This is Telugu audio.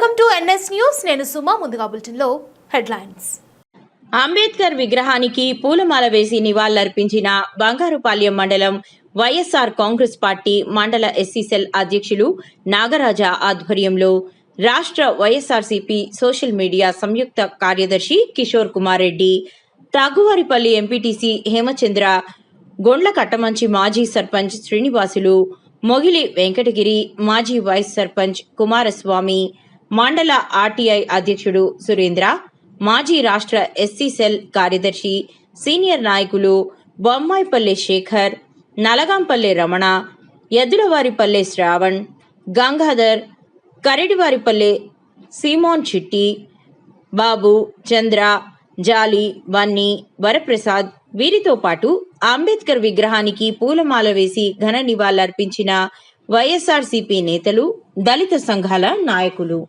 Welcome to NS news. నేను సుమా. ముందుగా బులెటిన్లో హెడ్లైన్స్. అంబేద్కర్ విగ్రహానికి పూలమాల వేసి నివాళులర్పించిన బంగారుపాళ్యం మండలం వైఎస్ఆర్ కాంగ్రెస్ పార్టీ మండల ఎస్సీ సెల్ అధ్యక్షులు నాగరాజ ఆధ్వర్యంలో రాష్ట్ర వైఎస్ఆర్సీపీ సోషల్ మీడియా సంయుక్త కార్యదర్శి కిషోర్ కుమార్ రెడ్డి, తాగువారిపల్లి ఎంపీటీసీ హేమచంద్ర, గొండ్ల కట్టమంచి మాజీ సర్పంచ్ శ్రీనివాసులు, మొగిలి వెంకటగిరి మాజీ వైస్ సర్పంచ్ కుమారస్వామి, మండల ఆర్టీఐ అధ్యక్షుడు సురేంద్ర, మాజీ రాష్ట్ర ఎస్సీ సెల్ కార్యదర్శి సీనియర్ నాయకులు బొమ్మాయిపల్లె శేఖర్, నలగాంపల్లె రమణ, ఎద్దులవారిపల్లె శ్రావణ్, గంగాధర్, కరెడివారిపల్లె సీమోన్ చిట్టి, బాబు, చంద్ర, జాలి, బన్నీ, వరప్రసాద్ వీరితో పాటు అంబేద్కర్ విగ్రహానికి పూలమాల వేసి ఘన నివాళులర్పించిన వైఎస్ఆర్సీపీ నేతలు, దళిత సంఘాల నాయకులు.